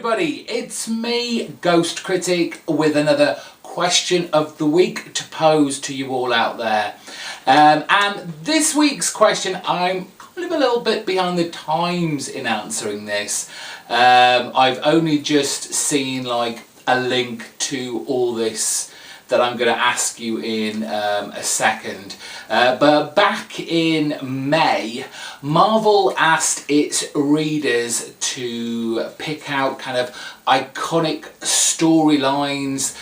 everybody, it's me, GhostCritic, with another question of the week to pose to you all out there. And this week's question, I'm kind of a little bit behind the times in answering this. I've only just seen like a link to all this that I'm going to ask you in a second. But back in May, Marvel asked its readers to pick out kind of iconic storylines,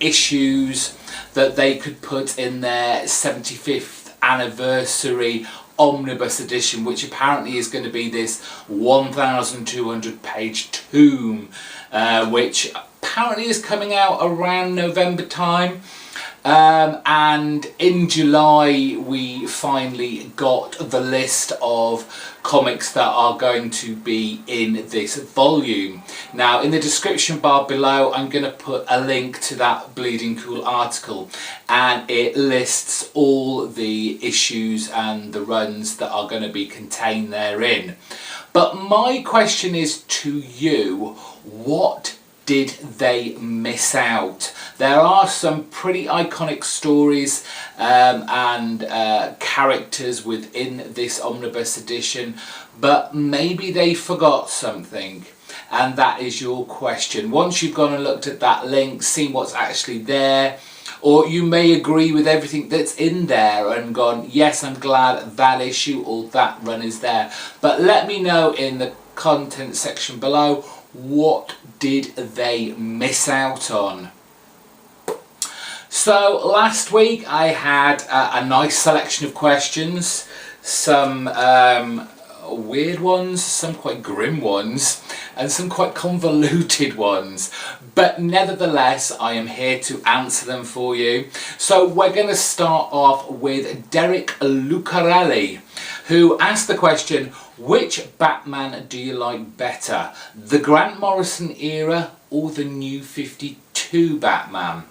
issues that they could put in their 75th anniversary Omnibus edition, which apparently is going to be this 1,200 page tome, which apparently is coming out around November time. And in July we finally got the list of comics that are going to be in this volume. Now in the description bar below I'm going to put a link to that bleeding cool article, and it lists all the issues and the runs that are going to be contained therein. But my question is to you, what did they miss out? There are some pretty iconic stories and characters within this omnibus edition, but maybe they forgot something, and that is your question. Once you've gone and looked at that link, seen what's actually there, or you may agree with everything that's in there and gone, yes, I'm glad that issue or that run is there. But let me know in the content section below, what did they miss out on? So last week I had a nice selection of questions, some weird ones, some quite grim ones, and some quite convoluted ones, but nevertheless I am here to answer them for you. So we're going to start off with Derek Lucarelli, who asked the question, which Batman do you like better, the Grant Morrison era or the New 52 Batman?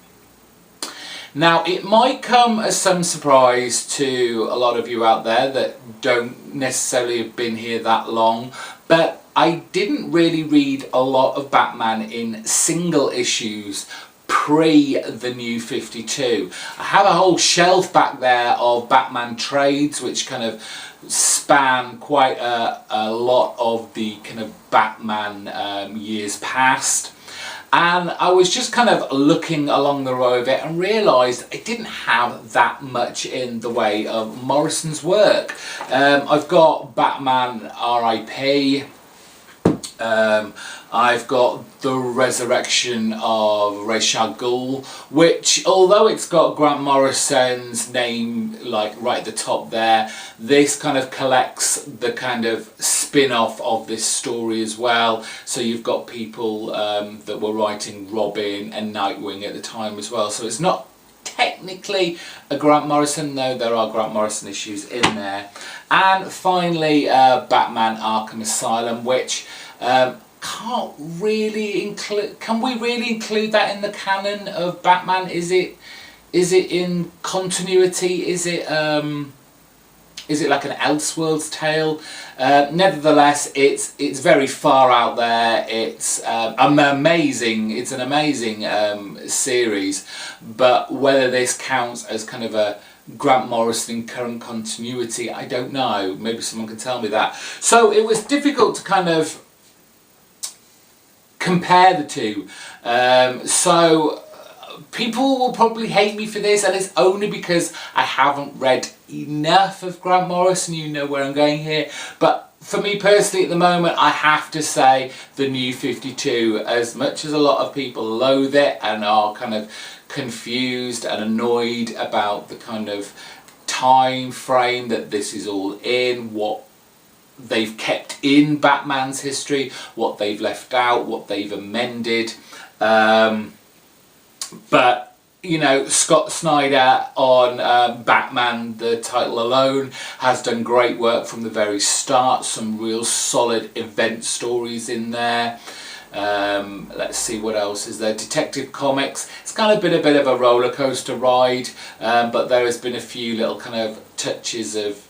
Now it might come as some surprise to a lot of you out there that don't necessarily have been here that long, but I didn't really read a lot of Batman in single issues pre the New 52. I have a whole shelf back there of Batman trades which kind of span quite a lot of the kind of Batman years past. And I was just kind of looking along the row of it and realised I didn't have that much in the way of Morrison's work. I've got Batman R.I.P. I've got the resurrection of Ra's al Ghul, which, although it's got Grant Morrison's name like right at the top there, this kind of collects the kind of spin-off of this story as well. So you've got people that were writing Robin and Nightwing at the time as well. So it's not technically a Grant Morrison, though there are Grant Morrison issues in there. And finally Batman Arkham Asylum, which can't really include. Can we really include that in the canon of Batman? Is it in continuity? Is it like an Elseworlds tale? Nevertheless, it's very far out there. It's amazing. It's an amazing series. But whether this counts as kind of a Grant Morrison in current continuity, I don't know. Maybe someone can tell me that. So it was difficult to kind of compare the two. So people will probably hate me for this, and it's only because I haven't read enough of Grant Morrison. You know where I'm going here. But for me personally at the moment, I have to say the New 52, as much as a lot of people loathe it and are kind of confused and annoyed about the kind of time frame that this is all in, what they've kept in Batman's history, what they've left out, what they've amended. But you know, Scott Snyder on Batman, the title alone, has done great work from the very start. Some real solid event stories in there. Let's see what else is there. Detective Comics, it's kind of been a bit of a roller coaster ride, but there has been a few little kind of touches of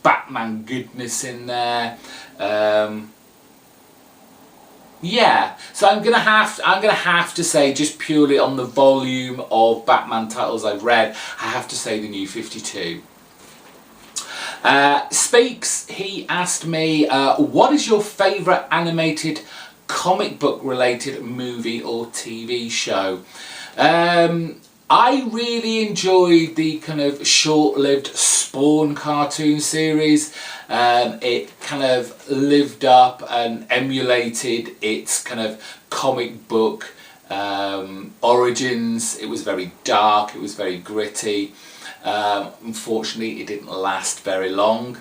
Batman goodness in there. Yeah, so I'm gonna have to say, just purely on the volume of Batman titles I've read, I have to say the New 52. Speaks, he asked me, what is your favourite animated comic book related movie or TV show? I really enjoyed the kind of short-lived Spawn cartoon series. It kind of lived up and emulated its kind of comic book origins. It was very dark, it was very gritty. Unfortunately, it didn't last very long.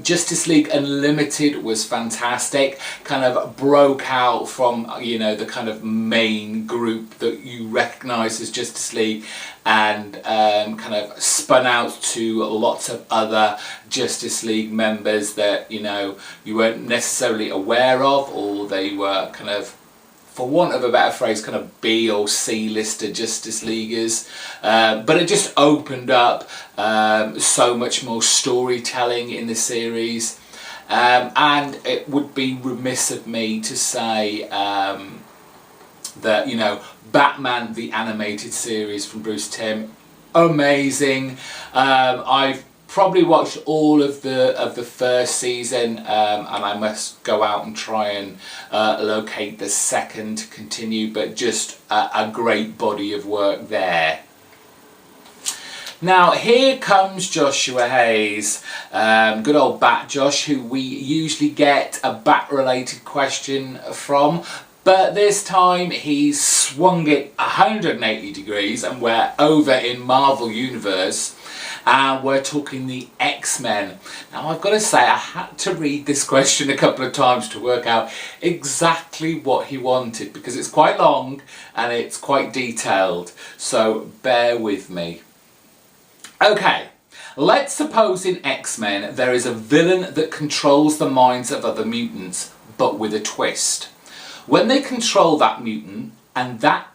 Justice League Unlimited was fantastic. Kind of broke out from, you know, the kind of main group that you recognise as Justice League, and kind of spun out to lots of other Justice League members that, you know, you weren't necessarily aware of, or they were kind of, for want of a better phrase, kind of B or C lister Justice Leaguers. But it just opened up so much more storytelling in the series. And it would be remiss of me to say that, you know, Batman the Animated Series from Bruce Timm, amazing. I've probably watched all of the first season, and I must go out and try and locate the second to continue, but just a great body of work there. Now here comes Joshua Hayes, good old Bat Josh, who we usually get a Bat related question from, but this time he's swung it 180 degrees and we're over in Marvel Universe. And we're talking the X-Men. Now I've got to say, I had to read this question a couple of times to work out exactly what he wanted, because it's quite long and it's quite detailed, so bear with me. Okay, let's suppose in X-Men there is a villain that controls the minds of other mutants, but with a twist. When they control that mutant and that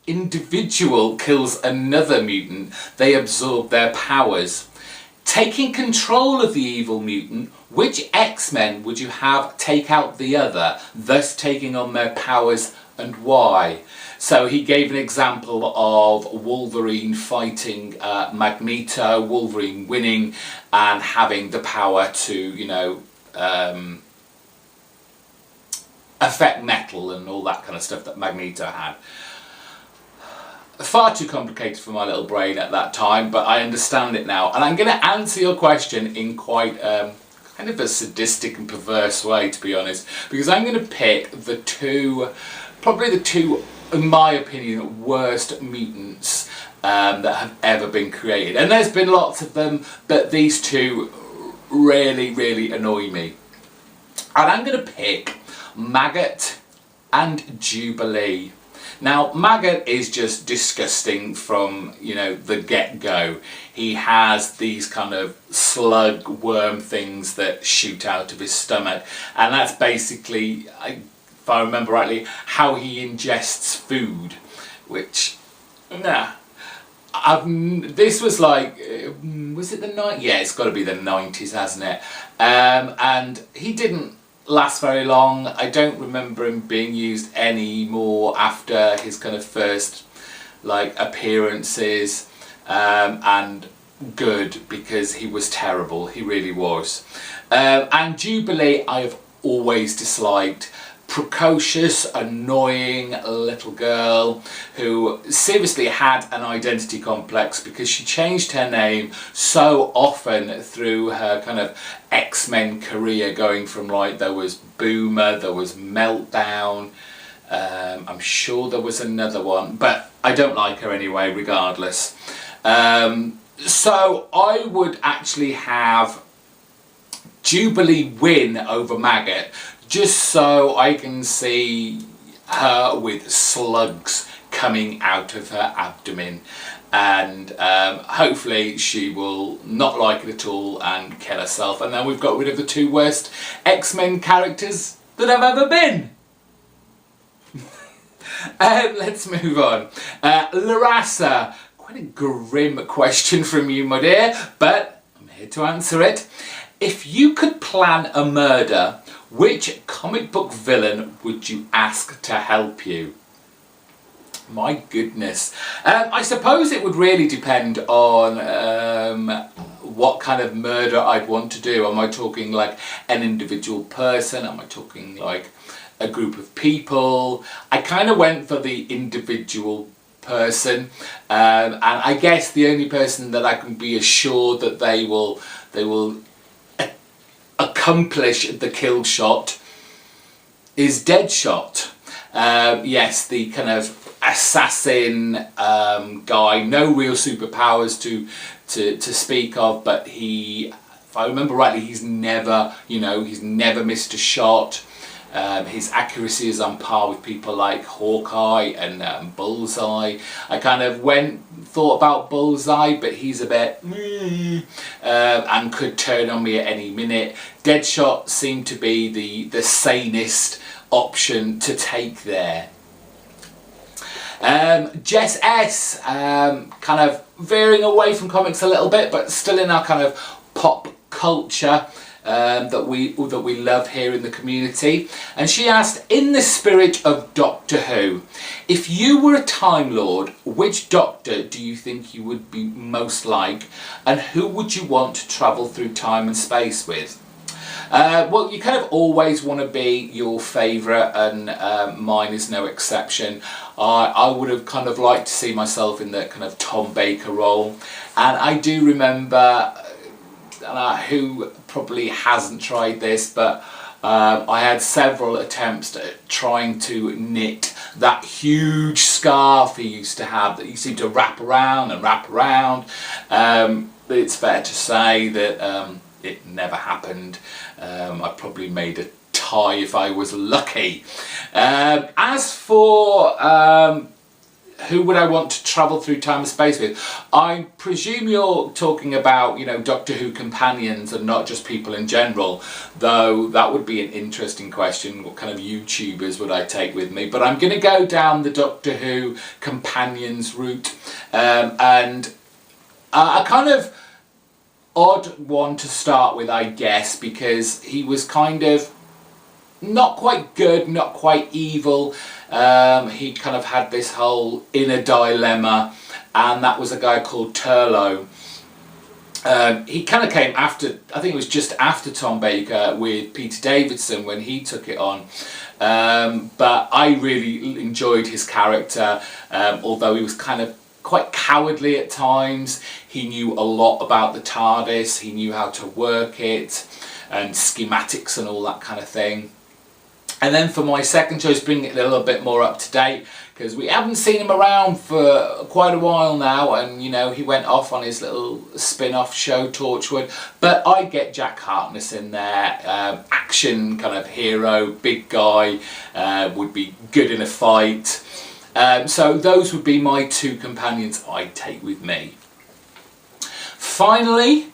individual kills another mutant, they absorb their powers. Taking control of the evil mutant, which X-Men would you have take out the other, thus taking on their powers, and why? So he gave an example of Wolverine fighting Magneto, Wolverine winning and having the power to, you know, affect metal and all that kind of stuff that Magneto had. Far too complicated for my little brain at that time, but I understand it now, and I'm going to answer your question in quite kind of a sadistic and perverse way, to be honest, because I'm going to pick the two, probably the two, in my opinion, worst mutants that have ever been created. And there's been lots of them, but these two really, really annoy me. And I'm going to pick Maggot and Jubilee. Now, Maggot is just disgusting from, you know, the get-go. He has these kind of slug worm things that shoot out of his stomach, and that's basically, if I remember rightly, how he ingests food, which, nah. This was like, was it the 90s? Yeah, it's got to be the 90s, hasn't it? And he didn't last very long. I don't remember him being used anymore after his kind of first like appearances, and good, because he was terrible, he really was. And Jubilee I have always disliked. Precocious, annoying little girl who seriously had an identity complex because she changed her name so often through her kind of X-Men career, going from, like, there was Boomer, there was Meltdown, I'm sure there was another one, but I don't like her anyway regardless. So I would actually have Jubilee win over Maggot, just so I can see her with slugs coming out of her abdomen, and hopefully she will not like it at all and kill herself, and then we've got rid of the two worst X-Men characters that have ever been. Let's move on. Larassa, quite a grim question from you, my dear, but I'm here to answer it. If you could plan a murder, Which comic book villain would you ask to help you? My goodness. I suppose it would really depend on what kind of murder I'd want to do. Am I talking like an individual person? Am I talking like a group of people? I kind of went for the individual person, and I guess the only person that I can be assured that they will accomplish the kill shot is Deadshot. Yes, the kind of assassin guy, no real superpowers to speak of, but he, if I remember rightly, he's never missed a shot. His accuracy is on par with people like Hawkeye and Bullseye. I kind of thought about Bullseye, but he's a bit and could turn on me at any minute. Deadshot seemed to be the sanest option to take there. Jess S, kind of veering away from comics a little bit, but still in our kind of pop culture that we love here in the community. And she asked, in the spirit of Doctor Who, if you were a Time Lord, which Doctor do you think you would be most like, and who would you want to travel through time and space with? Well, you kind of always want to be your favourite, and mine is no exception. I would have kind of liked to see myself in the kind of Tom Baker role, and I do remember, who probably hasn't tried this, but I had several attempts at trying to knit that huge scarf he used to have that he seemed to wrap around and wrap around. It's fair to say that it never happened. I probably made a tie if I was lucky. As for who would I want to travel through time and space with, I presume you're talking about, Doctor Who companions and not just people in general, though that would be an interesting question. What kind of YouTubers would I take with me? But I'm going to go down the Doctor Who companions route, and a kind of odd one to start with, I guess, because he was kind of not quite good, not quite evil. He kind of had this whole inner dilemma, and that was a guy called Turlough. He kind of came after, I think it was just after Tom Baker with Peter Davidson when he took it on. But I really enjoyed his character, although he was kind of quite cowardly at times. He knew a lot about the TARDIS, he knew how to work it, and schematics and all that kind of thing. And then for my second choice, bring it a little bit more up to date, because we haven't seen him around for quite a while now, and he went off on his little spin-off show, Torchwood. But I get Jack Harkness in there, action kind of hero, big guy, would be good in a fight. So those would be my two companions I'd take with me. Finally,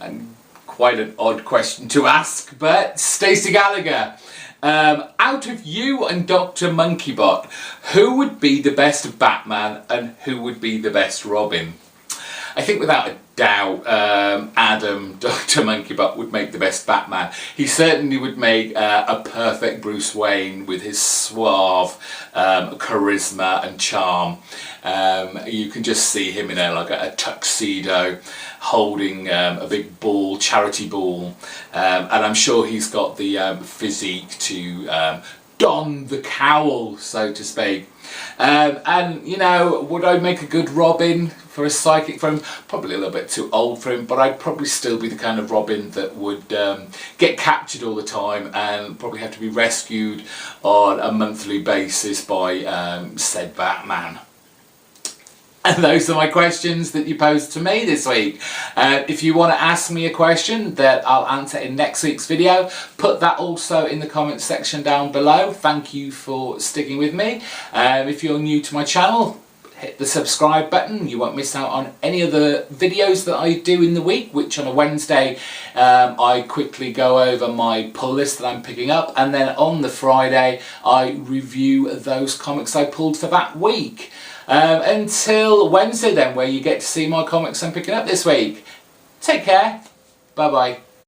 and quite an odd question to ask, but Stacey Gallagher. Out of you and Dr. Monkeybot, who would be the best Batman and who would be the best Robin? I think without a doubt, Adam, Dr. Monkeybot, would make the best Batman. He certainly would make a perfect Bruce Wayne with his suave charisma and charm. You can just see him in like a tuxedo, holding a big ball, charity ball, and I'm sure he's got the physique to don the cowl, so to speak. And would I make a good Robin for a psychic for him? Probably a little bit too old for him, but I'd probably still be the kind of Robin that would get captured all the time and probably have to be rescued on a monthly basis by said Batman. And those are my questions that you posed to me this week. If you want to ask me a question that I'll answer in next week's video, put that also in the comments section down below. Thank you for sticking with me. If you're new to my channel, hit the subscribe button. You won't miss out on any of the videos that I do in the week, which on a Wednesday I quickly go over my pull list that I'm picking up, and then on the Friday I review those comics I pulled for that week. Until Wednesday then, where you get to see my comics I'm picking up this week. Take care. Bye bye.